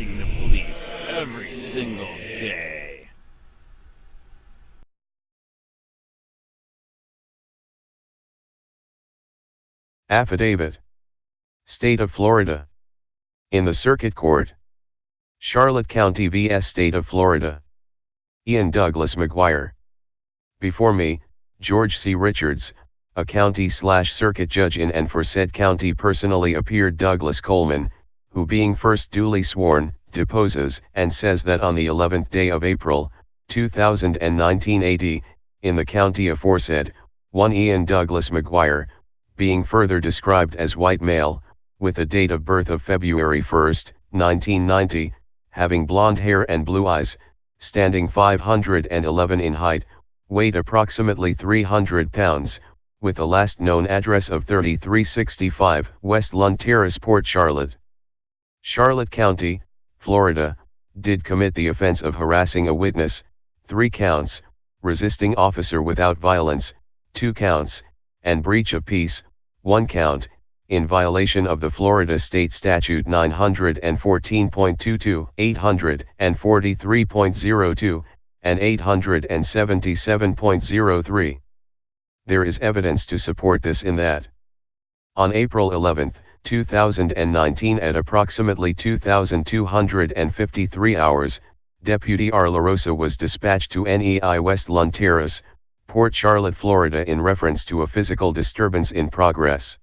harassing the police every single day. Affidavit. State of Florida. In the Circuit Court. Charlotte County vs. State of Florida. Ian Douglas Mcguire. Before me, George C. Richards, a county/circuit judge in and for said county personally appeared Douglas Coleman, who being first duly sworn, deposes and says that on the 11th day of April, 2019 AD, in the county aforesaid, one Ian Douglas Mcguire, being further described as white male, with a date of birth of February 1, 1990, having blonde hair and blue eyes, standing 511 in height, weighed approximately 300 pounds, with a last known address of 3365 West Lund Terrace, Port Charlotte, Charlotte County, Florida, did commit the offense of harassing a witness, 3 counts, resisting officer without violence, 2 counts, and breach of peace, 1 count, in violation of the Florida State Statute 914.22, 843.02, and 877.03. There is evidence to support this in that. On April 11, 2019 at approximately 2253 hours, Deputy R. LaRosa was dispatched to NEI West Lund Terrace, Port Charlotte, Florida in reference to a physical disturbance in progress.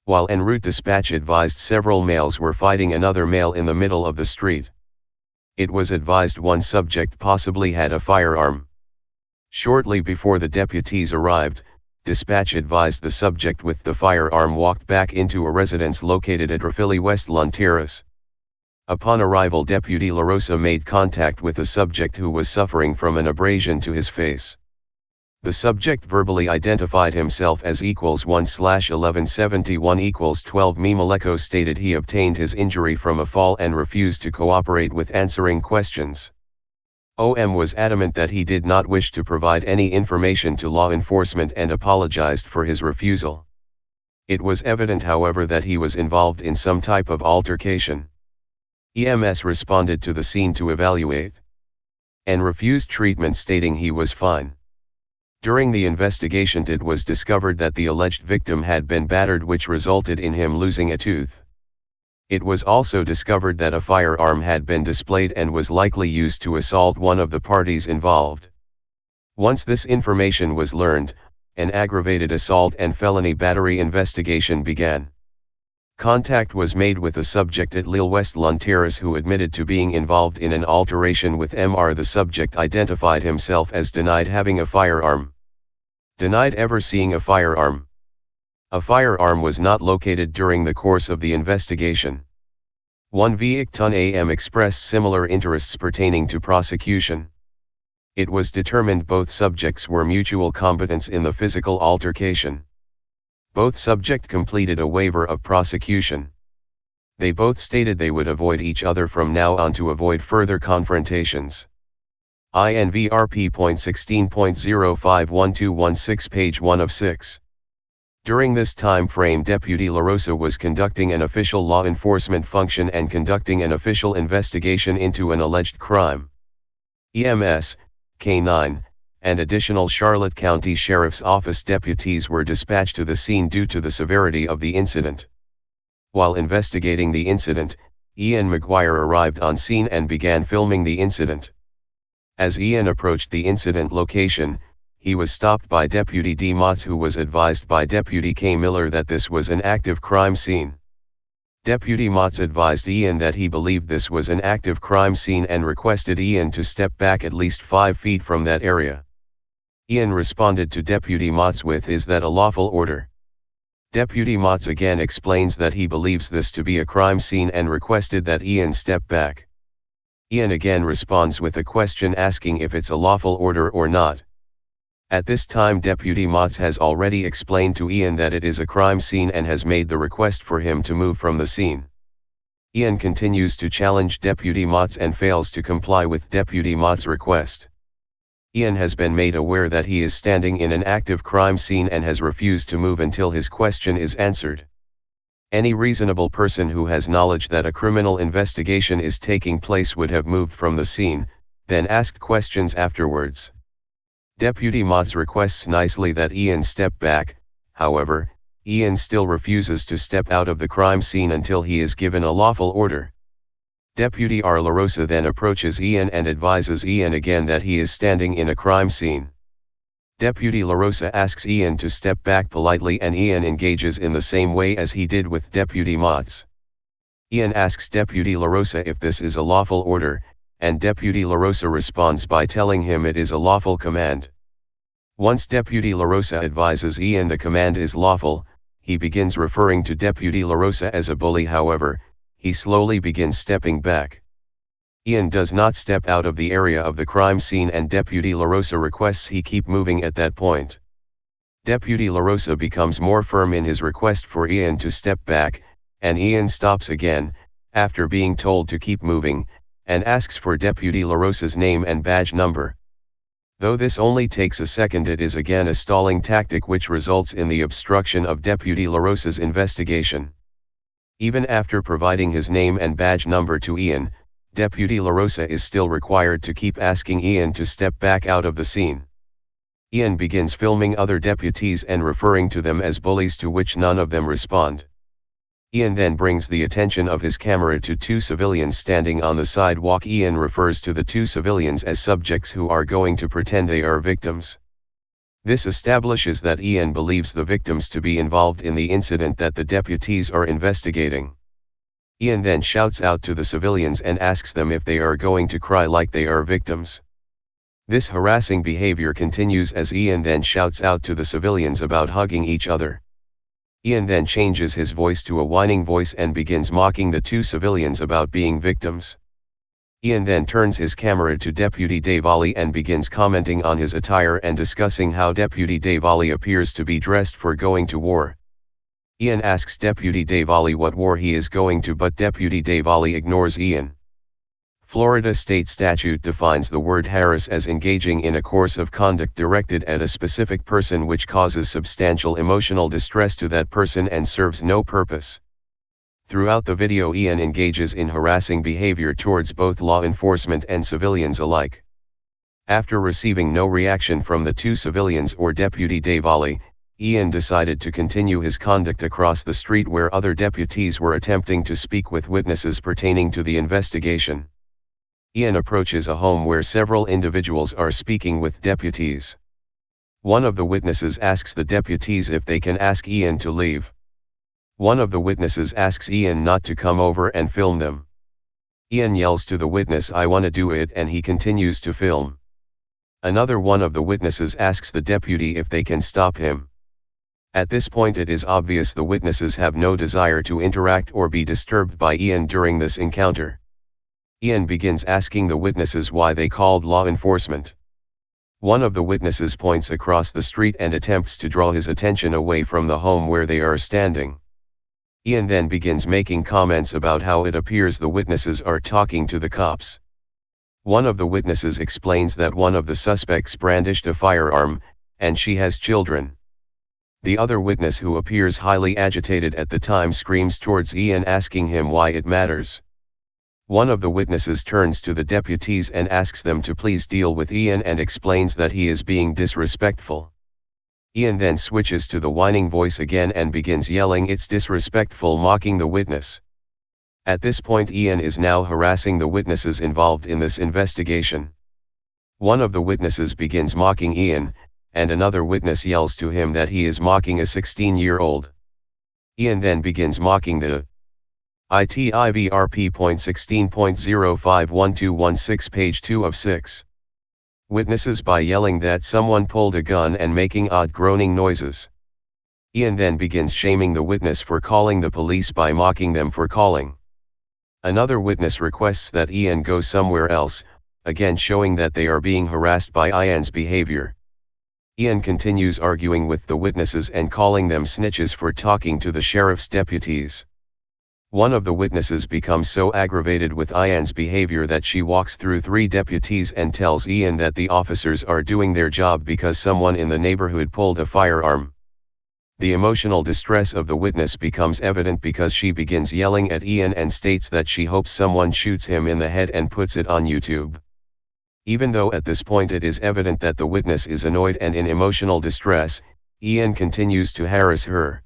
While en route, dispatch advised several males were fighting another male in the middle of the street. It was advised one subject possibly had a firearm. Shortly before the deputies arrived, dispatch advised the subject with the firearm walked back into a residence located at Raphilly West Lund Terrace. Upon arrival, Deputy LaRosa made contact with the subject who was suffering from an abrasion to his face. The subject verbally identified himself as =1/1171=12. Mimaleco stated he obtained his injury from a fall and refused to cooperate with answering questions. OM was adamant that he did not wish to provide any information to law enforcement and apologized for his refusal. It was evident, however, that he was involved in some type of altercation. EMS responded to the scene to evaluate and refused treatment, stating he was fine. During the investigation, it was discovered that the alleged victim had been battered, which resulted in him losing a tooth. It was also discovered that a firearm had been displayed and was likely used to assault one of the parties involved. Once this information was learned, an aggravated assault and felony battery investigation began. Contact was made with the subject at Lille West Lund Terrace, who admitted to being involved in an altercation with MR. The subject identified himself as denied having a firearm. Denied ever seeing a firearm. A firearm was not located during the course of the investigation. 1 Victon AM expressed similar interests pertaining to prosecution. It was determined both subjects were mutual combatants in the physical altercation. Both subject completed a waiver of prosecution. They both stated they would avoid each other from now on to avoid further confrontations. INVRP.16.051216, page 1 of 6. During this time frame, Deputy LaRosa was conducting an official law enforcement function and conducting an official investigation into an alleged crime. EMS, K9, and additional Charlotte County Sheriff's Office deputies were dispatched to the scene due to the severity of the incident. While investigating the incident, Ian Mcguire arrived on scene and began filming the incident. As Ian approached the incident location, he was stopped by Deputy D. Motz, who was advised by Deputy K. Miller that this was an active crime scene. Deputy Motz advised Ian that he believed this was an active crime scene and requested Ian to step back at least 5 feet from that area. Ian responded to Deputy Motz with, "Is that a lawful order?" Deputy Motz again explains that he believes this to be a crime scene and requested that Ian step back. Ian again responds with a question asking if it's a lawful order or not. At this time, Deputy Motz has already explained to Ian that it is a crime scene and has made the request for him to move from the scene. Ian continues to challenge Deputy Motz and fails to comply with Deputy Motz's request. Ian has been made aware that he is standing in an active crime scene and has refused to move until his question is answered. Any reasonable person who has knowledge that a criminal investigation is taking place would have moved from the scene, then asked questions afterwards. Deputy Motz requests nicely that Ian step back, however, Ian still refuses to step out of the crime scene until he is given a lawful order. Deputy R. LaRosa then approaches Ian and advises Ian again that he is standing in a crime scene. Deputy LaRosa asks Ian to step back politely and Ian engages in the same way as he did with Deputy Motz. Ian asks Deputy LaRosa if this is a lawful order, and Deputy LaRosa responds by telling him it is a lawful command. Once Deputy LaRosa advises Ian the command is lawful, he begins referring to Deputy LaRosa as a bully. However, he slowly begins stepping back. Ian does not step out of the area of the crime scene and Deputy LaRosa requests he keep moving at that point. Deputy LaRosa becomes more firm in his request for Ian to step back, and Ian stops again, after being told to keep moving, and asks for Deputy LaRosa's name and badge number. Though this only takes a second, it is again a stalling tactic which results in the obstruction of Deputy LaRosa's investigation. Even after providing his name and badge number to Ian, Deputy LaRosa is still required to keep asking Ian to step back out of the scene. Ian begins filming other deputies and referring to them as bullies, to which none of them respond. Ian then brings the attention of his camera to two civilians standing on the sidewalk. Ian refers to the two civilians as subjects who are going to pretend they are victims. This establishes that Ian believes the victims to be involved in the incident that the deputies are investigating. Ian then shouts out to the civilians and asks them if they are going to cry like they are victims. This harassing behavior continues as Ian then shouts out to the civilians about hugging each other. Ian then changes his voice to a whining voice and begins mocking the two civilians about being victims. Ian then turns his camera to Deputy Davali and begins commenting on his attire and discussing how Deputy Davali appears to be dressed for going to war. Ian asks Deputy Davali what war he is going to, but Deputy Davali ignores Ian. Florida state statute defines the word harass as engaging in a course of conduct directed at a specific person which causes substantial emotional distress to that person and serves no purpose. Throughout the video, Ian engages in harassing behavior towards both law enforcement and civilians alike. After receiving no reaction from the two civilians or Deputy Davali, Ian decided to continue his conduct across the street where other deputies were attempting to speak with witnesses pertaining to the investigation. Ian approaches a home where several individuals are speaking with deputies. One of the witnesses asks the deputies if they can ask Ian to leave. One of the witnesses asks Ian not to come over and film them. Ian yells to the witness, "I wanna do it," and he continues to film. Another one of the witnesses asks the deputy if they can stop him. At this point it is obvious the witnesses have no desire to interact or be disturbed by Ian during this encounter. Ian begins asking the witnesses why they called law enforcement. One of the witnesses points across the street and attempts to draw his attention away from the home where they are standing. Ian then begins making comments about how it appears the witnesses are talking to the cops. One of the witnesses explains that one of the suspects brandished a firearm, and she has children. The other witness, who appears highly agitated at the time, screams towards Ian asking him why it matters. One of the witnesses turns to the deputies and asks them to please deal with Ian and explains that he is being disrespectful. Ian then switches to the whining voice again and begins yelling, "It's disrespectful," mocking the witness. At this point Ian is now harassing the witnesses involved in this investigation. One of the witnesses begins mocking Ian, and another witness yells to him that he is mocking a 16-year-old. Ian then begins mocking the ITIVRP.16.051216 page 2 of 6. Witnesses by yelling that someone pulled a gun and making odd groaning noises. Ian then begins shaming the witness for calling the police by mocking them for calling. Another witness requests that Ian go somewhere else, again showing that they are being harassed by Ian's behavior. Ian continues arguing with the witnesses and calling them snitches for talking to the sheriff's deputies. One of the witnesses becomes so aggravated with Ian's behavior that she walks through 3 deputies and tells Ian that the officers are doing their job because someone in the neighborhood pulled a firearm. The emotional distress of the witness becomes evident because she begins yelling at Ian and states that she hopes someone shoots him in the head and puts it on YouTube. Even though at this point it is evident that the witness is annoyed and in emotional distress, Ian continues to harass her.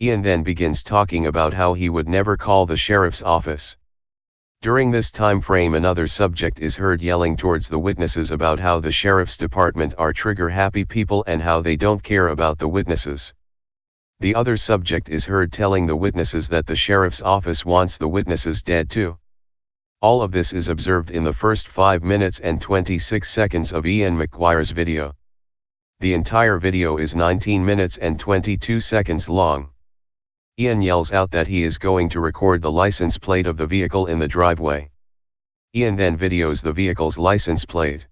Ian then begins talking about how he would never call the sheriff's office. During this time frame, another subject is heard yelling towards the witnesses about how the sheriff's department are trigger-happy people and how they don't care about the witnesses. The other subject is heard telling the witnesses that the sheriff's office wants the witnesses dead too. All of this is observed in the first 5 minutes and 26 seconds of Ian Mcguire's video. The entire video is 19 minutes and 22 seconds long. Ian yells out that he is going to record the license plate of the vehicle in the driveway. Ian then videos the vehicle's license plate.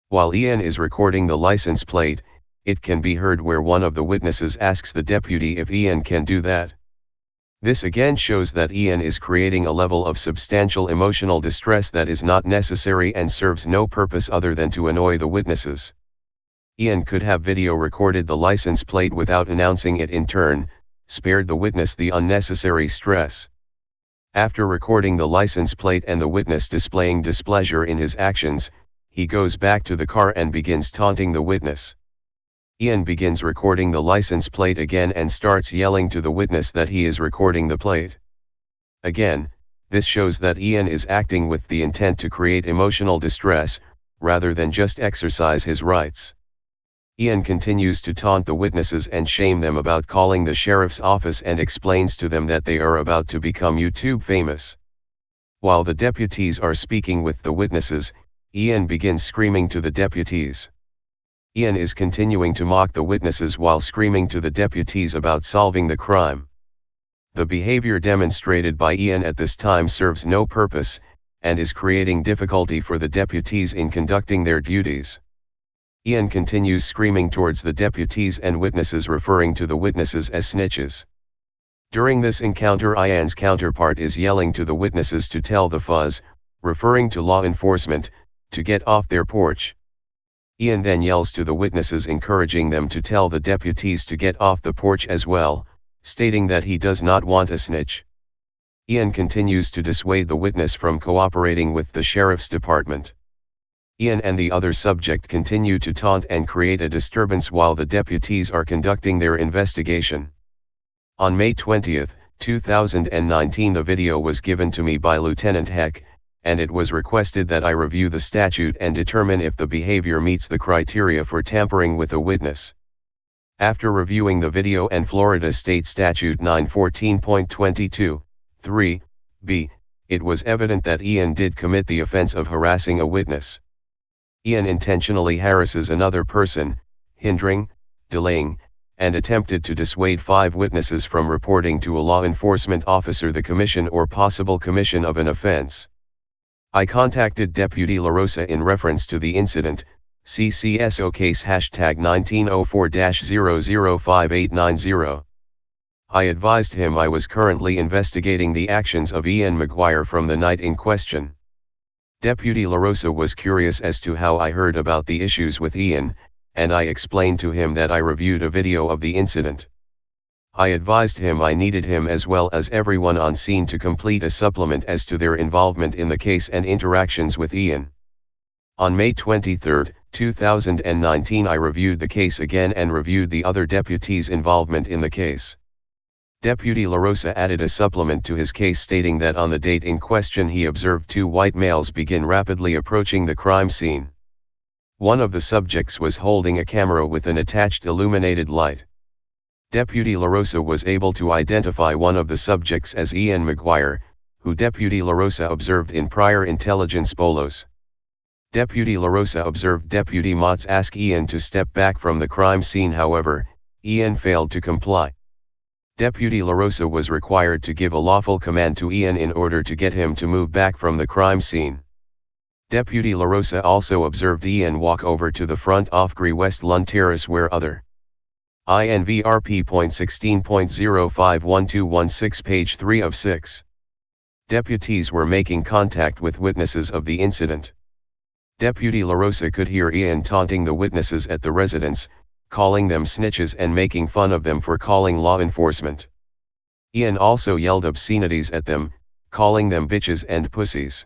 While Ian is recording the license plate, it can be heard where one of the witnesses asks the deputy if Ian can do that. This again shows that Ian is creating a level of substantial emotional distress that is not necessary and serves no purpose other than to annoy the witnesses. Ian could have video recorded the license plate without announcing it in turn, spared the witness the unnecessary stress. After recording the license plate and the witness displaying displeasure in his actions, he goes back to the car and begins taunting the witness. Ian begins recording the license plate again and starts yelling to the witness that he is recording the plate. Again, this shows that Ian is acting with the intent to create emotional distress, rather than just exercise his rights. Ian continues to taunt the witnesses and shame them about calling the sheriff's office and explains to them that they are about to become YouTube famous. While the deputies are speaking with the witnesses, Ian begins screaming to the deputies. Ian is continuing to mock the witnesses while screaming to the deputies about solving the crime. The behavior demonstrated by Ian at this time serves no purpose, and is creating difficulty for the deputies in conducting their duties. Ian continues screaming towards the deputies and witnesses, referring to the witnesses as snitches. During this encounter, Ian's counterpart is yelling to the witnesses to tell the fuzz, referring to law enforcement, to get off their porch. Ian then yells to the witnesses, encouraging them to tell the deputies to get off the porch as well, stating that he does not want a snitch. Ian continues to dissuade the witness from cooperating with the sheriff's department. Ian and the other subject continue to taunt and create a disturbance while the deputies are conducting their investigation. On May 20, 2019, the video was given to me by Lieutenant Heck, and it was requested that I review the statute and determine if the behavior meets the criteria for tampering with a witness. After reviewing the video and Florida State Statute 914.22, 3b, it was evident that Ian did commit the offense of harassing a witness. Ian intentionally harasses another person, hindering, delaying, and attempted to dissuade 5 witnesses from reporting to a law enforcement officer the commission or possible commission of an offense. I contacted Deputy LaRosa in reference to the incident, CCSO case #1904-005890. I advised him I was currently investigating the actions of Ian Mcguire from the night in question. Deputy LaRosa was curious as to how I heard about the issues with Ian, and I explained to him that I reviewed a video of the incident. I advised him I needed him as well as everyone on scene to complete a supplement as to their involvement in the case and interactions with Ian. On May 23, 2019, I reviewed the case again and reviewed the other deputies' involvement in the case. Deputy LaRosa added a supplement to his case stating that on the date in question he observed 2 white males begin rapidly approaching the crime scene. One of the subjects was holding a camera with an attached illuminated light. Deputy LaRosa was able to identify one of the subjects as Ian Mcguire, who Deputy LaRosa observed in prior intelligence bolos. Deputy LaRosa observed Deputy Motz ask Ian to step back from the crime scene, however, Ian failed to comply. Deputy LaRosa was required to give a lawful command to Ian in order to get him to move back from the crime scene. Deputy LaRosa also observed Ian walk over to the front off Gree West Lund Terrace where other INVRP.16.051216 page 3 of 6. Deputies were making contact with witnesses of the incident. Deputy LaRosa could hear Ian taunting the witnesses at the residence, calling them snitches and making fun of them for calling law enforcement. Ian also yelled obscenities at them, calling them bitches and pussies.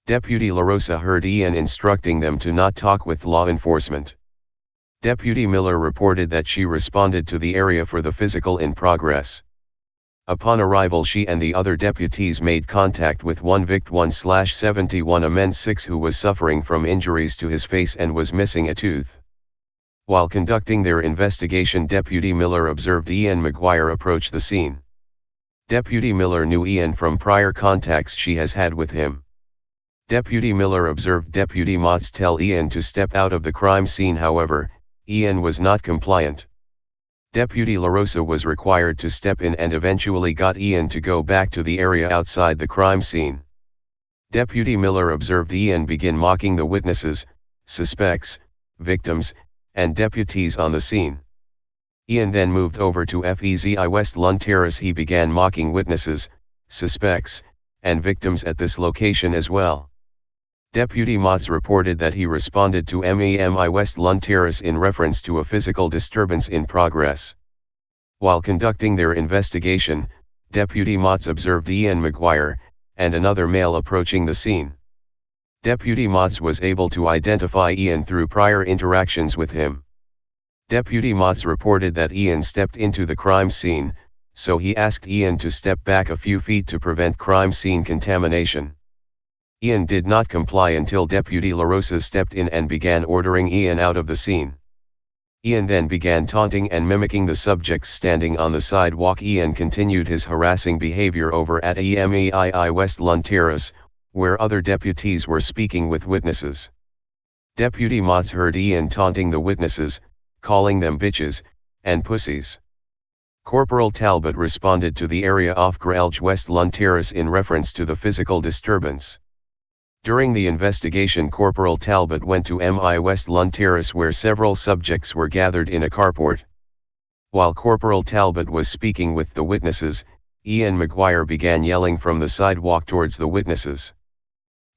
Deputy LaRosa heard Ian instructing them to not talk with law enforcement. Deputy Miller reported that she responded to the area for the physical in progress. Upon arrival, she and the other deputies made contact with one Vict 1/71 Amend 6 who was suffering from injuries to his face and was missing a tooth. While conducting their investigation, Deputy Miller observed Ian Mcguire approach the scene. Deputy Miller knew Ian from prior contacts she has had with him. Deputy Miller observed Deputy Motts tell Ian to step out of the crime scene, however, Ian was not compliant. Deputy LaRosa was required to step in and eventually got Ian to go back to the area outside the crime scene. Deputy Miller observed Ian begin mocking the witnesses, suspects, victims, and deputies on the scene. Ian then moved over to FEZI West Lund Terrace. He began mocking witnesses, suspects, and victims at this location as well. Deputy Motts reported that he responded to MEMI West Lund Terrace in reference to a physical disturbance in progress. While conducting their investigation, Deputy Motts observed Ian Mcguire and another male approaching the scene. Deputy Motts was able to identify Ian through prior interactions with him. Deputy Motts reported that Ian stepped into the crime scene, so he asked Ian to step back a few feet to prevent crime scene contamination. Ian did not comply until Deputy LaRosa stepped in and began ordering Ian out of the scene. Ian then began taunting and mimicking the subjects standing on the sidewalk. Ian continued his harassing behavior over at MEII West Lund Terrace, where other deputies were speaking with witnesses. Deputy Motts heard Ian taunting the witnesses, calling them bitches and pussies. Corporal Talbot responded to the area off Grelge West Lund Terrace in reference to the physical disturbance. During the investigation, Corporal Talbot went to MI West Lund Terrace where several subjects were gathered in a carport. While Corporal Talbot was speaking with the witnesses, Ian Mcguire began yelling from the sidewalk towards the witnesses.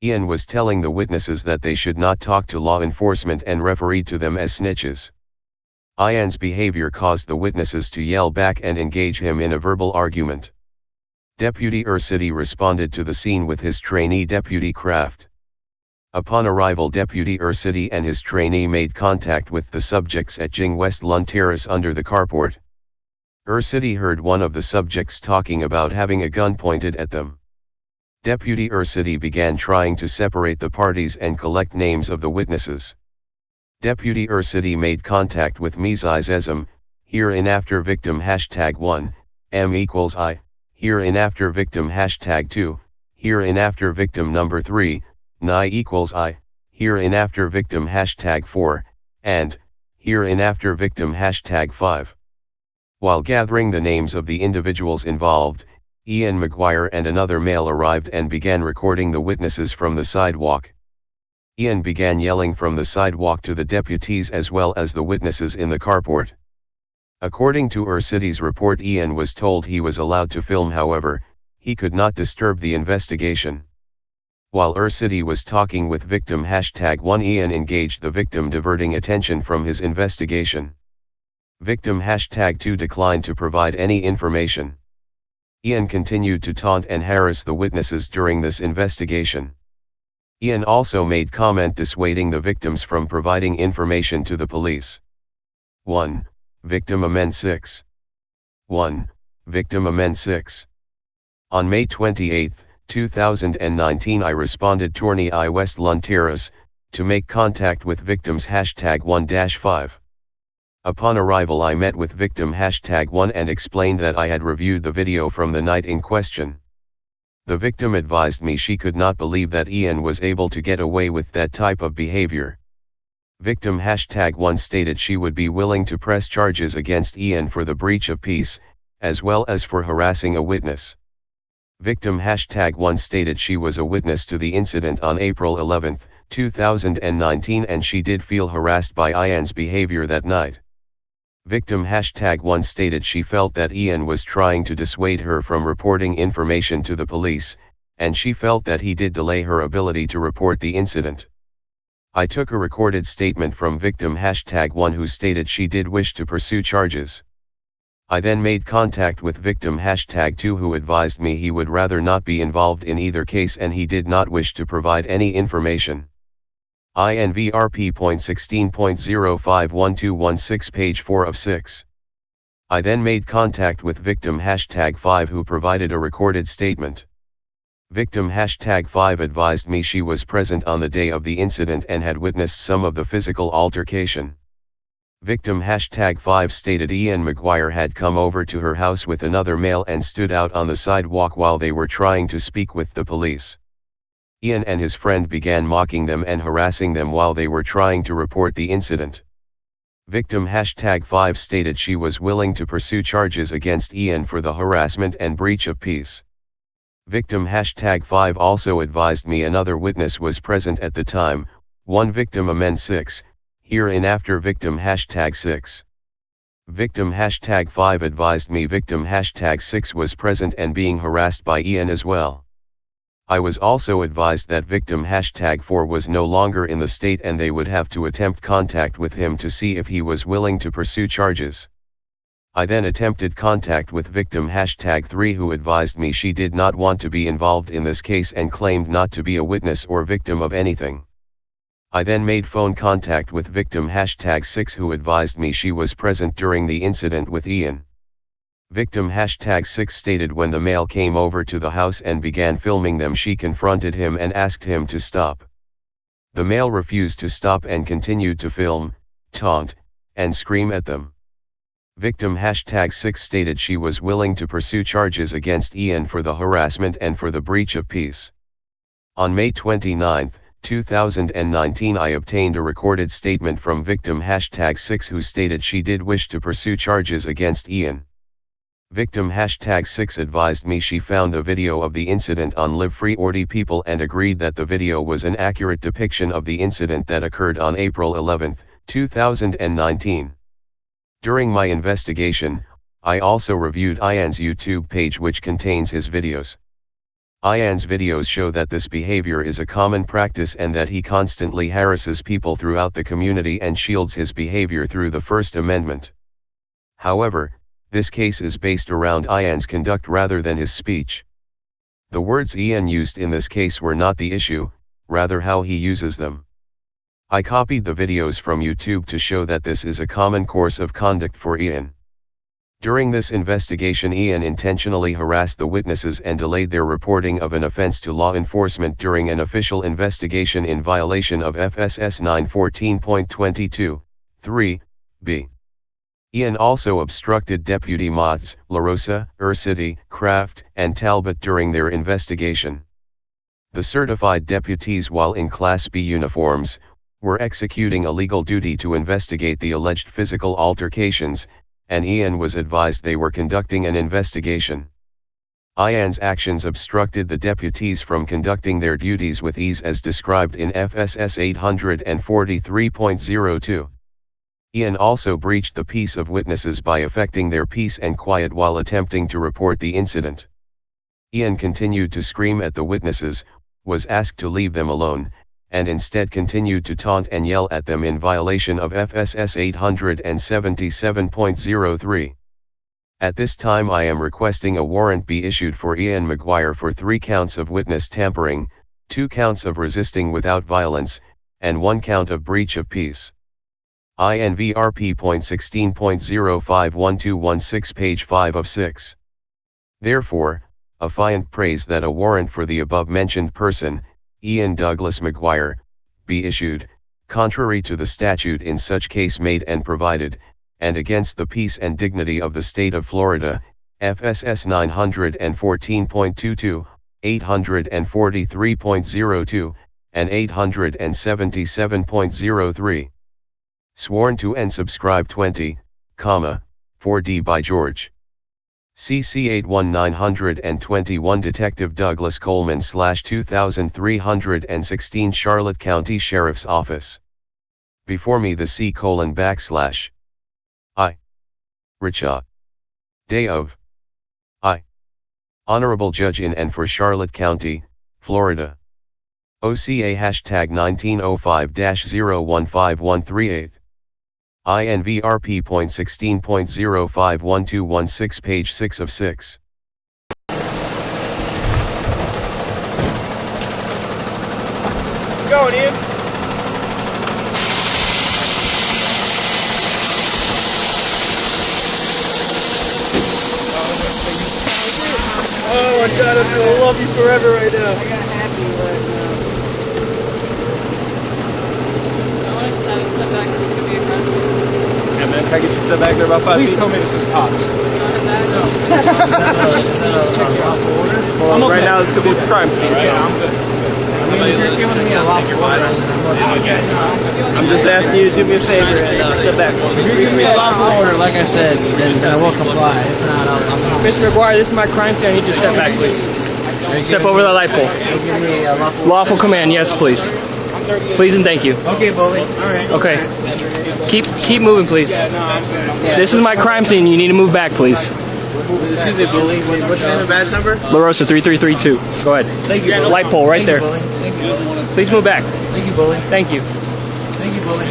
Ian was telling the witnesses that they should not talk to law enforcement and referred to them as snitches. Ian's behavior caused the witnesses to yell back and engage him in a verbal argument. Deputy Ursity responded to the scene with his trainee Deputy Kraft. Upon arrival, Deputy Ursity and his trainee made contact with the subjects at Jing West Lund Terrace under the carport. Ursity heard one of the subjects talking about having a gun pointed at them. Deputy Ursity began trying to separate the parties and collect names of the witnesses. Deputy Ursity made contact with Mizizesm, hereinafter victim #1, M=I, hereinafter victim #2, hereinafter victim number 3, Ni=I, hereinafter victim #4, and, hereinafter victim #5. While gathering the names of the individuals involved, Ian Mcguire and another male arrived and began recording the witnesses from the sidewalk. Ian began yelling from the sidewalk to the deputies as well as the witnesses in the carport. According to Ursity's report, Ian was told he was allowed to film, however, he could not disturb the investigation. While Ursity was talking with victim #1, Ian engaged the victim, diverting attention from his investigation. Victim #2 declined to provide any information. Ian continued to taunt and harass the witnesses during this investigation. Ian also made comment dissuading the victims from providing information to the police. 1. Victim Amend 6. 1. Victim Amend 6. On May 28, 2019, I responded Tourney I West Lund Terrace, to make contact with victims #1-5. Upon arrival, I met with victim #1 and explained that I had reviewed the video from the night in question. The victim advised me she could not believe that Ian was able to get away with that type of behavior. Victim #1 stated she would be willing to press charges against Ian for the breach of peace, as well as for harassing a witness. Victim #1 stated she was a witness to the incident on April 11, 2019, and she did feel harassed by Ian's behavior that night. Victim #1 stated she felt that Ian was trying to dissuade her from reporting information to the police, and she felt that he did delay her ability to report the incident. I took a recorded statement from victim #1 who stated she did wish to pursue charges. I then made contact with victim #2 who advised me he would rather not be involved in either case and he did not wish to provide any information. INVRP.16.051216 page 4 of 6. I then made contact with victim #5 who provided a recorded statement. Victim #5 advised me she was present on the day of the incident and had witnessed some of the physical altercation. Victim #5 stated Ian Mcguire had come over to her house with another male and stood out on the sidewalk while they were trying to speak with the police. Ian and his friend began mocking them and harassing them while they were trying to report the incident. Victim #5 stated she was willing to pursue charges against Ian for the harassment and breach of peace. Victim #5 also advised me another witness was present at the time, one victim amend 6, hereinafter victim #6. Victim #5 advised me victim #6 was present and being harassed by Ian as well. I was also advised that victim #4 was no longer in the state and they would have to attempt contact with him to see if he was willing to pursue charges. I then attempted contact with victim #3 who advised me she did not want to be involved in this case and claimed not to be a witness or victim of anything. I then made phone contact with victim #6 who advised me she was present during the incident with Ian. Victim #6 stated when the male came over to the house and began filming them she confronted him and asked him to stop. The male refused to stop and continued to film, taunt, and scream at them. Victim #6 stated she was willing to pursue charges against Ian for the harassment and for the breach of peace. On May 29, 2019 I obtained a recorded statement from victim #6 who stated she did wish to pursue charges against Ian. Victim #6 advised me she found a video of the incident on LIVEFREEORDIEPEOPLE and agreed that the video was an accurate depiction of the incident that occurred on April 11, 2019. During my investigation, I also reviewed Ian's YouTube page which contains his videos. Ian's videos show that this behavior is a common practice and that he constantly harasses people throughout the community and shields his behavior through the First Amendment. However, this case is based around Ian's conduct rather than his speech. The words Ian used in this case were not the issue, rather how he uses them. I copied the videos from YouTube to show that this is a common course of conduct for Ian. During this investigation Ian intentionally harassed the witnesses and delayed their reporting of an offense to law enforcement during an official investigation in violation of FSS 914.22, 3b. Ian also obstructed Deputy Motz, LaRosa, City, Kraft, and Talbot during their investigation. The certified deputies, while in Class B uniforms, were executing a legal duty to investigate the alleged physical altercations, and Ian was advised they were conducting an investigation. Ian's actions obstructed the deputies from conducting their duties with ease as described in FSS 843.02. Ian also breached the peace of witnesses by affecting their peace and quiet while attempting to report the incident. Ian continued to scream at the witnesses, was asked to leave them alone, and instead continued to taunt and yell at them in violation of FSS 877.03. At this time I am requesting a warrant be issued for Ian Mcguire for 3 counts of witness tampering, 2 counts of resisting without violence, and 1 count of breach of peace. INVRP.16.051216 page 5 of 6. Therefore, affiant prays that a warrant for the above-mentioned person, Ian Douglas Mcguire, be issued, contrary to the statute in such case made and provided, and against the peace and dignity of the state of Florida, FSS 914.22, 843.02, and 877.03. Sworn to and subscribed 20, 4D by George. CC 81921 Detective Douglas Coleman / 2316 Charlotte County Sheriff's Office. Before me the C:\I. Richa. Day of. I. Honorable Judge in and for Charlotte County, Florida. OCA hashtag 1905-015138. INVRP.16.051216 page 6 of 6. Going in. Oh my God, I'm gonna love you forever right now. I got happy right now. Yeah, man, can I get you to step back there about 5 feet? Please tell me this is cops. No. Well, right now, this could be a crime scene. Right, I'm good. I mean, if you're giving me a lawful order, I'm just asking you to do me a favor and step back. If you're giving me a lawful order, like I said, then I will comply. If not, I'll Mr. Mcguire, this is my crime scene. I need you to step back, please. Step over the light pole. Give me a lawful command, yes, please. Please and thank you. Okay, bully. All right. Okay. Keep moving, please. This is my crime scene. You need to move back, please. Excuse me, bully. What's your name and badge number? La Rosa 3332. Go ahead. Thank you, bully. Light pole right there. Thank you, bully. Please move back. Thank you, bully. Thank you. Thank you, bully.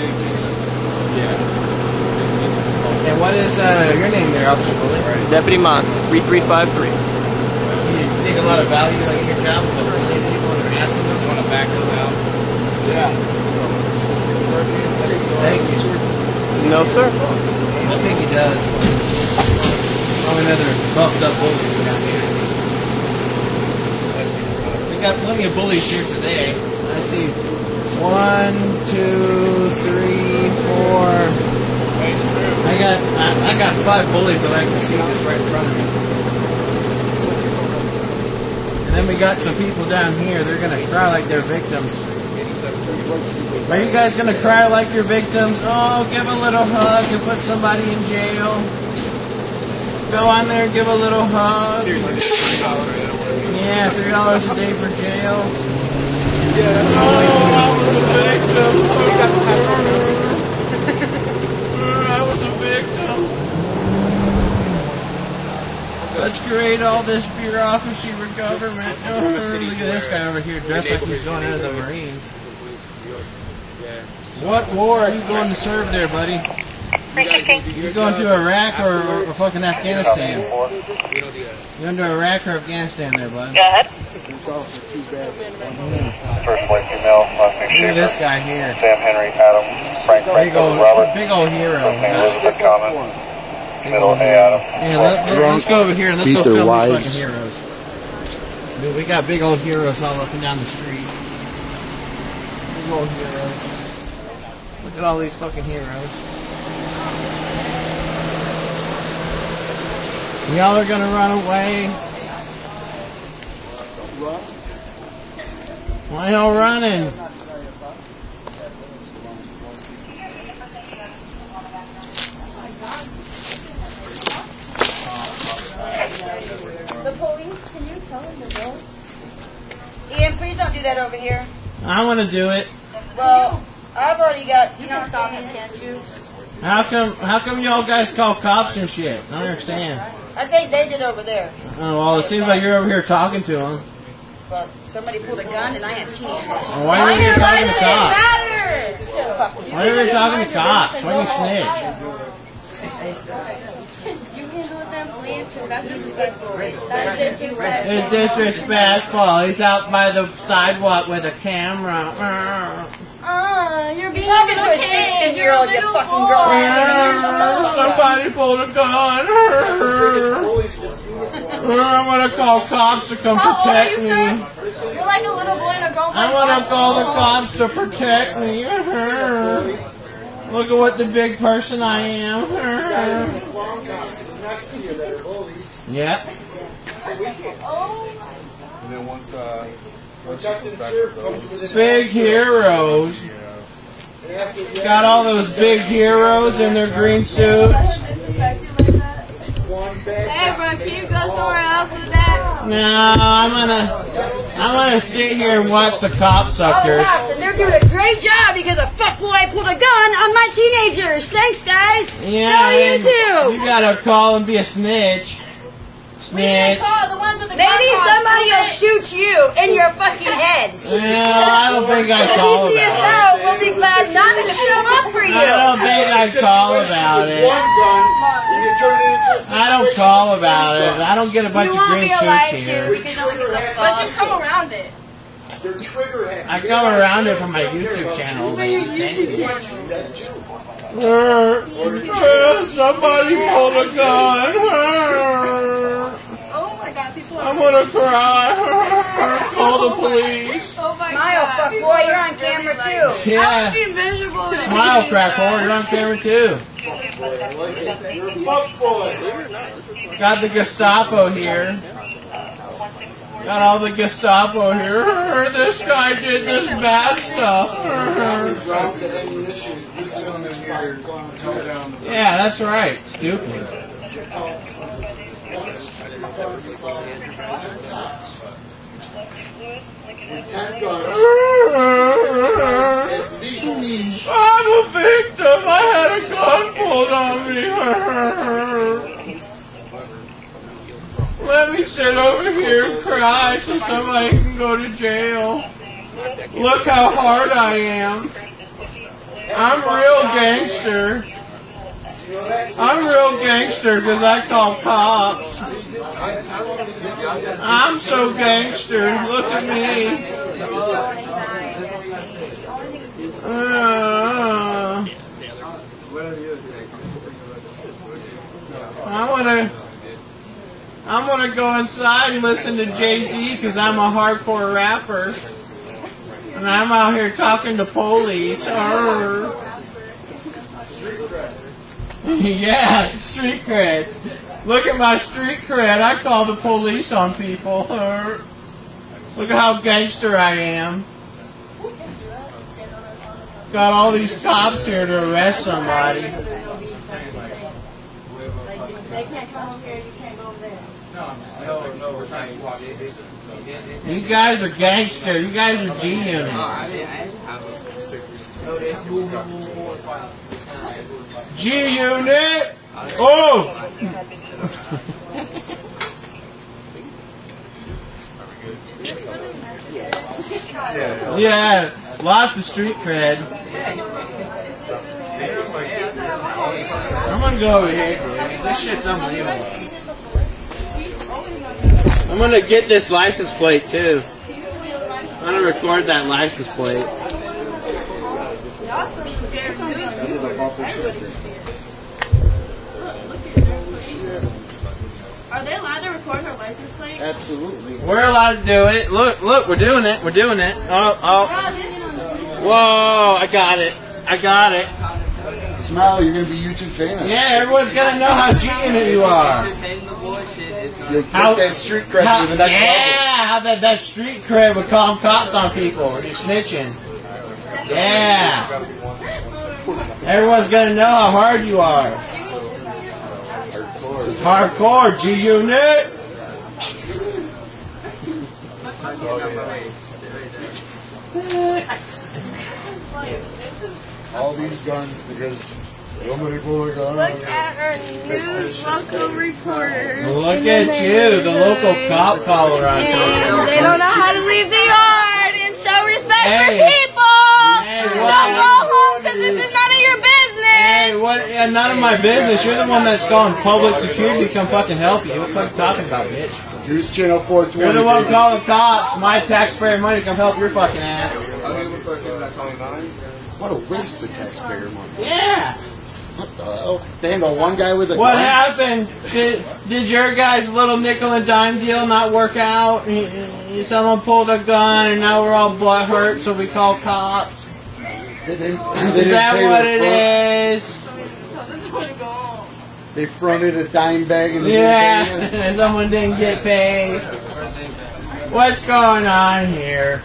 And what is your name there, Officer Bully? Deputy Mont 3353. You take a lot of value in your job about bullying people and harassing them? Want to back us out? Yeah. Thank you. No, sir. I think he does. Oh, another buffed up bully down here. We got plenty of bullies here today. I see 1, 2, 3, 4. I got 5 bullies that I can see just right in front of me. And then we got some people down here. They're gonna cry like they're victims. Are you guys gonna cry like you're victims? Oh, give a little hug and put somebody in jail. Go on there and give a little hug. Yeah, $3 a day for jail. Oh, I was a victim. I was a victim. Let's create all this bureaucracy for government. Look at this guy over here dressed like he's going into the Marines. What war are you going to serve there, buddy? You're going to Iraq or fucking Afghanistan? You're going to Iraq or Afghanistan there, bud? Go ahead. It's also too bad. First white female. Look at this guy here. Sam Henry, Adam, Frank, Robert. Big old hero. Elizabeth Common. Middle A Adam. Yeah, let's go over here and let's go film these fucking heroes. Dude, we got big old heroes all up and down the street. Big old heroes. Look at all these fucking heroes. Y'all are gonna run away. Why y'all running? The police, can you tell them to go? Ian, please don't do that over here. I want to do it. Well, I've already got, you know what I'm saying, can't you? How come y'all guys call cops and shit? I don't understand. I think they did over there. Oh, well, it seems like you're over here talking to them. But somebody pulled a gun and I am teenagers. Well, why are you here talking to cops? Why are you here talking to cops? Why do you snitch? You handle them, please, because that's disrespectful. That is disrespectful. It's disrespectful. He's out by the sidewalk with a camera. You're being talking to a 16-year-old, you fucking girl. Somebody pulled a gun. I'm gonna call cops to come protect me. You're like a little boy and a girl. I'm gonna call the cops to protect me. Look at what the big person I am. Yep. Big heroes. Got all those big heroes in their green suits. Hey, bro, can you go somewhere else with that? No, I'm gonna sit here and watch the cocksuckers. Oh, and they're doing a great job because a fuckboy pulled a gun on my teenagers. Thanks, guys. Yeah, you too. You gotta call and be a snitch. Snitch. Maybe somebody will shoot you in your fucking head. Well, I don't think I'd call about it. PCSO will be glad not to show up for you. I don't think I'd call about it. I don't call about it. I don't get a bunch of green suits here. But you come around it. I come around it from my YouTube channel. Somebody pulled a gun. Oh my god, people I'm gonna cry. Call the police. Smile, fuck boy, you're on camera too. Yeah. Smile, crack whore. You're on camera too. Got the Gestapo here. Got all the Gestapo here. This guy did this bad stuff. Yeah, that's right. Stupid. I'm a victim. I had a gun pulled on me. Let me sit over here and cry so somebody can go to jail. Look how hard I am. I'm real gangster. I'm real gangster because I call cops. I'm so gangster. Look at me. I'm gonna go inside and listen to Jay-Z because I'm a hardcore rapper. And I'm out here talking to police. Yeah, street cred. Look at my street cred. I call the police on people. Look at how gangster I am. Got all these cops here to arrest somebody. They can't come over here, you can't go over there. No, we're trying to walk in. You guys are gangster. You guys are G-Unit. G-Unit! Oh! Yeah, lots of street cred. I'm gonna go over here. This shit's unbelievable. I'm gonna get this license plate too. I'm gonna record that license plate. Are they allowed to record our license plate? Absolutely. We're allowed to do it. Look, we're doing it. We're doing it. Oh. Whoa, I got it. Smile, you're gonna be YouTube famous. Yeah, everyone's gonna know how G-Unit you are. You'll get that street cred to the next level. Yeah, how that street cred would call cops on people when you're snitching. Yeah. Everyone's gonna know how hard you are. It's hardcore, G-Unit. All these guns because somebody pulled a gun. Look at our new local reporter. Look at you, the local cop caller on here. They don't know how to leave the yard and show respect for people. Don't go home because this is none of your business. Hey, what? Yeah, none of my business. You're the one that's calling public security to come fucking help you. What the fuck are you talking about, bitch? Here's channel 420. You're the one calling cops. My taxpayer money to come help your fucking ass. What a waste of taxpayer money. Yeah. What the hell? They handle one guy with a What gun? happened? Did your guys' little nickel and dime deal not work out? Someone pulled a gun and now we're all butt hurt, so we call cops. They didn't Is that pay what the it is? They fronted a dime bag and Yeah, someone didn't get paid. What's going on here?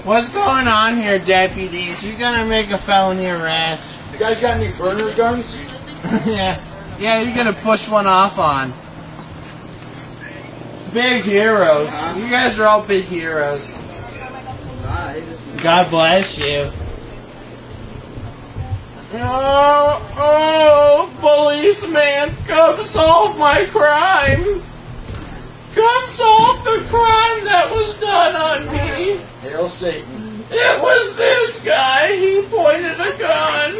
What's going on here, deputies? You're gonna make a felony arrest. You guys got any burner guns? Yeah, you're gonna push one off on. Big heroes. You guys are all big heroes. God bless you. Oh, policeman, come solve my crime. Come solve the crime that was done on me. Hail Satan. It was this guy. He pointed a gun.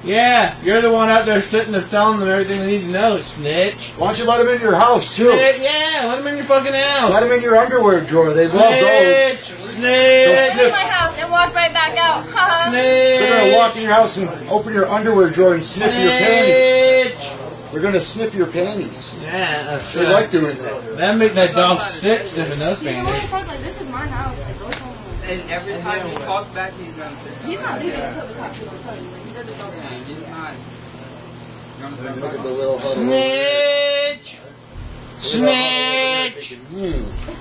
Yeah, you're the one out there sitting there telling them everything they need to know, snitch. Why don't you let him in your house, too? Yeah, let him in your fucking house. Let him in your underwear drawer. They love those. Snitch. Go to my house and walk right back out. Snitch. They're going to walk in your house and open your underwear drawer and sniff your panties. They're going to sniff your panties. Yeah, that's They like doing that. That make that dog sick sniffing those panties. This is my house. And every time you talk back, he's gonna say, He's not leaving until the cops will tell you. he's not. Look at the little Snitch. Snitch.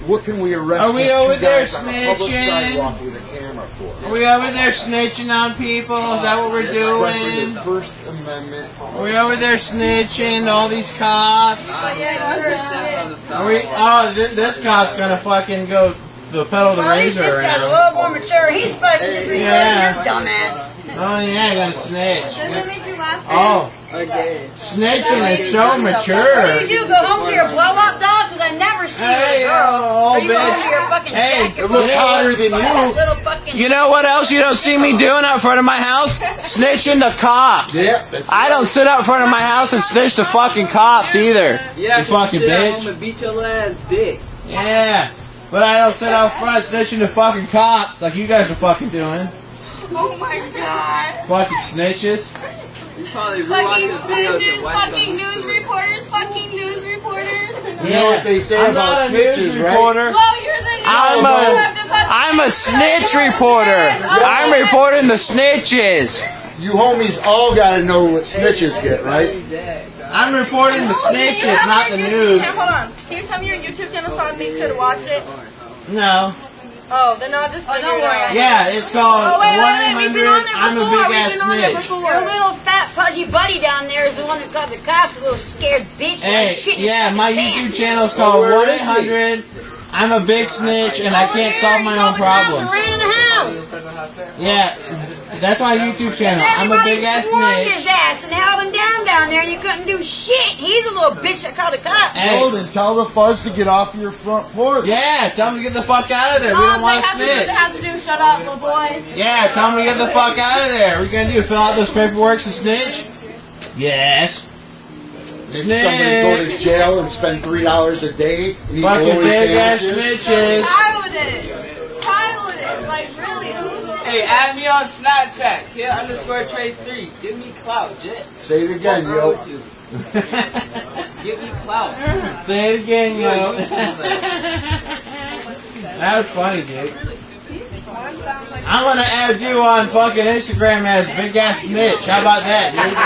What can we arrest? Are we these over two there guys on a public snitching? sidewalk with a camera for? Are we over there snitching on people? Is that what we're doing? First Amendment. Are we over there snitching all these cops? Are we? Oh, this cop's gonna fucking go the pedal the razor This guy's a around. little more mature. He's fucking just Yeah. your dumbass. Oh yeah, I gotta snitch. Does it make you laugh? Oh, Okay. snitching is so What do mature. you do? Go home to your blow-up dog? Because I never see Hey, you, girl. oh, Or you go home to bitch. your fucking Hey, jacket It looks full of hotter than you. little fucking... You know what else you don't see me doing out front of my house? Snitching the cops. Yep. That's I don't sit out front of my house and snitch the fucking cops either. Yeah, You fucking sit at bitch. home and beat your ass dick. Yeah, but I don't sit out front snitching the fucking cops like you guys are fucking doing. Oh my god. Fucking snitches. You probably Fucking rewatch the videos snitches, and watch fucking them. news reporters, fucking news reporters. You know what they say I'm about not a news snitches, right? reporter. Well, you're the I'm a snitch reporter. I'm reporting the snitches. You homies all gotta know what snitches get, right? I'm reporting the snitches, not the news. Hold on. Can you tell me your YouTube channel so I make sure to watch it? No. Oh, then I'll just figure it out. Yeah, it's called Oh, wait, we've been on 1-800 there I'm a before. big ass We've been on there snitch. before. Your little fat pudgy buddy down there is the one that called the cops a little scared bitch. Hey, yeah, my YouTube channel is called Well, where is he? 1-800 I'm a big snitch and I can't solve my own problems. Ran in the house. Yeah, that's my YouTube channel. I'm a big ass Everybody his snitch. ass and held him down there and you couldn't do shit. He's a little bitch that called the cops. Hey, Oh, then tell the fuzz to get off your front porch. yeah, tell them to get the fuck out of there. We don't want to snitch. They have to do shut up, little boy. Yeah, tell them to get the fuck out of there. What are you gonna do? Fill out those paperworks and snitch? Yes. Maybe somebody go to Snitch. jail and spend $3 a day. And eat Fucking bologna big ass sandwiches. snitches. Title it. Title it. Like, really? Hey, add me on Snapchat. Kid_Trade3. Give me clout, Jit. Say it again, What's wrong yo. with you? Give me clout. Say it again, yo. That was funny, dude. I'm gonna add you on fucking Instagram as big ass snitch. How about that, dude?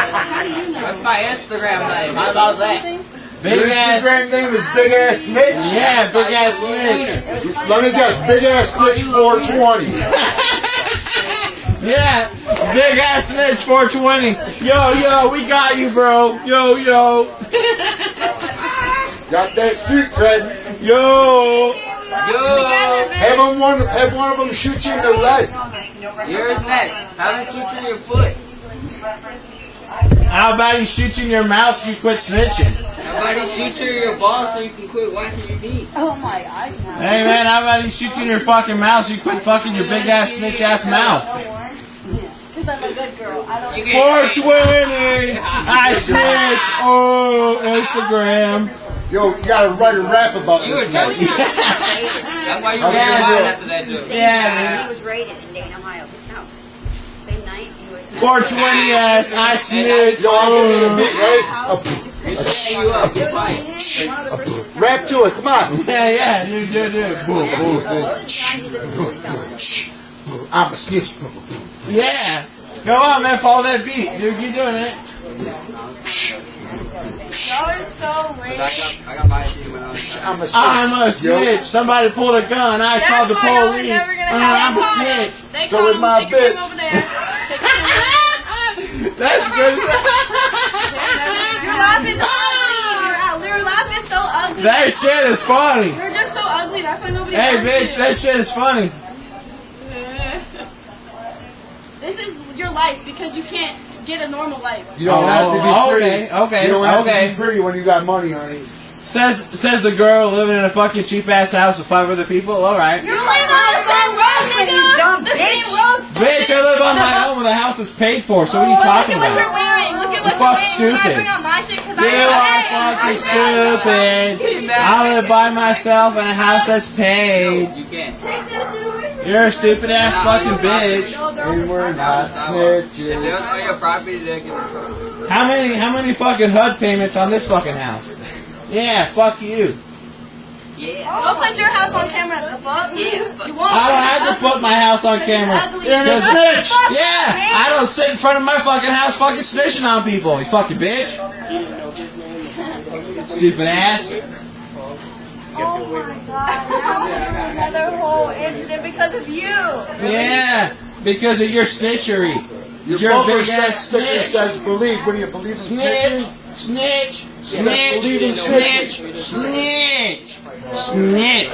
That's my Instagram name. How about that? Big Your ass. Instagram name is Big Ass Snitch. Yeah, big ass snitch. Let me guess, Big Ass Snitch 420. Yeah, big ass snitch 420. Yo, we got you, bro. Yo. Got that street cred. Yo. Yo, Have one of them shoot you in the leg. yours next. Have him shoot you in your foot. How about you shoot you in your mouth so you quit snitching? How about he shoot you in your balls so you can quit whacking your knee? Oh my god. Hey man, how about you shoot you in your fucking mouth so you quit fucking your big ass snitch ass mouth? Because I'm a good girl. I don't. 420! I snitch! Oh, Instagram. Yo, you gotta write a rap about You were this, man. joking. That's why you were Yeah, lying bro. after that joke. Yeah, He was raided in Dayton, Ohio. No. Same night he was... 420 ass, I snitch! Yo, I'll give you a Oh. beat, right? Setting you up. Fight. Rap to it, come on. Yeah, do. I'm a snitch. Yeah. Go on, man, follow that beat, dude. Keep doing it. Y'all are so lame. I got my idea when I was I'm a snitch. I'm a snitch. Somebody pulled a gun. I called the That's why y'all were police. never gonna have I'm a that snitch. They So call is him, my take your bitch. thing over there. Take your thing. That's good. Your laugh is ugly. Your laugh is so ugly. That shit is funny. You're just so ugly. That's why nobody Hey, bitch, that shit is funny. This is your life because you can't get a normal life. You don't have to be pretty. Okay, You don't have to be pretty when you got money, honey. Says the girl living in a fucking cheap ass house with 5 other people. All right. You're like on the same road, nigga. You dumb The bitch. same road. Bitch, I live on my own with a house that's paid for. So what are you talking Look at what you're about? wearing. Look at what You're fucking you're wearing. stupid. Bring out my shit 'cause You are fucking stupid. I live by myself in a house that's paid. You can't. You're a stupid ass fucking bitch. And we're not If they don't snitches. sell your property, they can. How many fucking HUD payments on this fucking house? Yeah, fuck you. Yeah. Go put your house on camera. The fuck? Yeah. You won't. I don't have to put my house on camera. You're a snitch. Yeah, I don't sit in front of my fucking house fucking snitching on people, you fucking bitch. Stupid ass. Oh my god. Now we're doing another whole incident because of you. Yeah, because of your snitchery. You're a bumper big ass sticker snitch. says believe. What do you believe in Snitch, snitching? snitch, believe in snitch, snitch, snitch, snitch.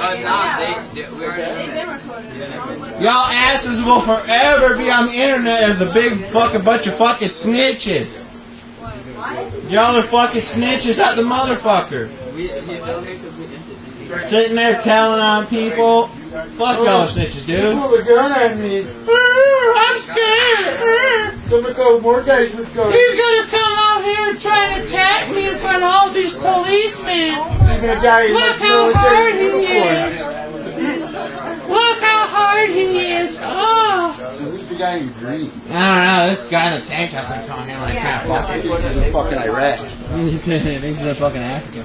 Y'all asses will forever be on the internet as a big fucking bunch of fucking snitches. Y'all are fucking snitches at the motherfucker. Sitting there telling on people. Fuck y'all snitches, dude. Pull the gun at me. I'm scared. Some go more guys with guns. He's gonna come out here trying to attack me in front of all these policemen. Even a guy Look how hard he is. Look how hard he is. Oh. So who's the guy in green? I don't know. This guy in the tank has to come here like trying to fuck He me. thinks he's in fucking Iraq. He thinks he's in fucking Africa.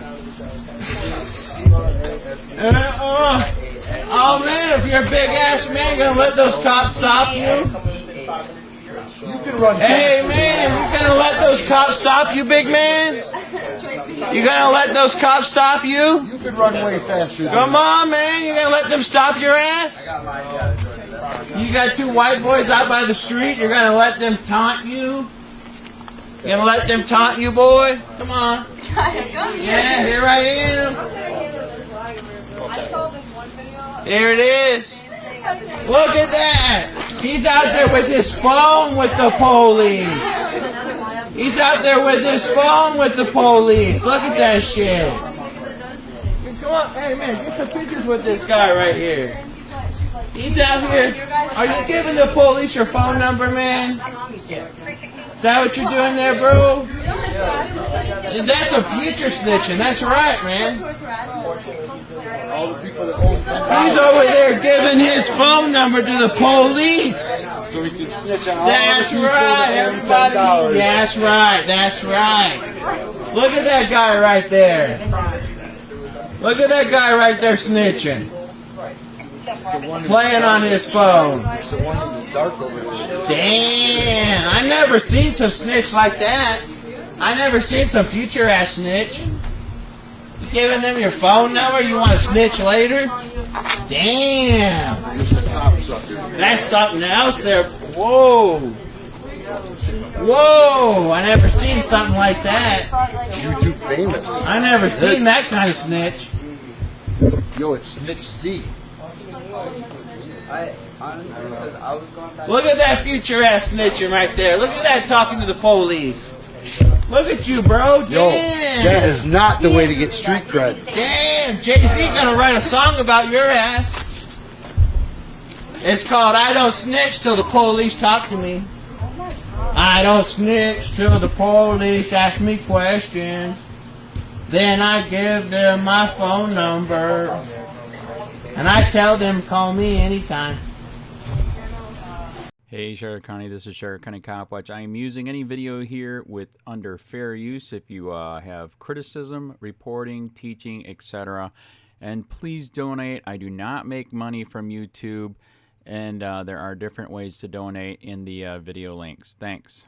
Oh man, if you're a big ass man, gonna let those cops stop you? You can run. Hey man, you gonna let those cops stop you, big man? You gonna let those cops stop you? You can run way faster than Come on, man, you gonna let them stop your ass? You got 2 white boys out by the street, you're gonna let them taunt you? You gonna let them taunt you, boy? Come on. Yeah, here I am. There it is. Look at that. He's out there with his phone with the police. He's out there with his phone with the police. Look at that shit. Come on, hey man, get some pictures with this guy right here. He's out here. Are you giving the police your phone number, man? Is that what you're doing there, bro? That's a future snitching. That's right, man. all the people that own He's over there giving his phone number to the police. so he can snitch on all That's the people right, that own everybody. $10. That's right, that's right. Look at that guy right there. Look at that guy right there snitching. Playing on his phone. It's the one in the dark over there. Damn, I never seen some snitch like that. I never seen some future ass snitch. You giving them your phone number? You want to snitch later? Damn. Just a cop sucker. That's something else there. Whoa. Whoa. I never seen something like that. YouTube famous. I never seen that kind of snitch. Yo, it's Snitch C. Look at that future ass snitching right there. Look at that talking to the police. Look at you, bro. Damn. Yo, that is not the way to get street cred. Damn, Jay-Z gonna write a song about your ass. It's called I Don't Snitch Till the Police Talk to Me. I don't snitch till the police ask me questions. Then I give them my phone number. And I tell them call me anytime. Hey Sheriff County, this is Sheriff County COPWATCH. I am using any video here with under fair use if you have criticism, reporting, teaching, etc. And please donate. I do not make money from YouTube, and there are different ways to donate in the video links. Thanks.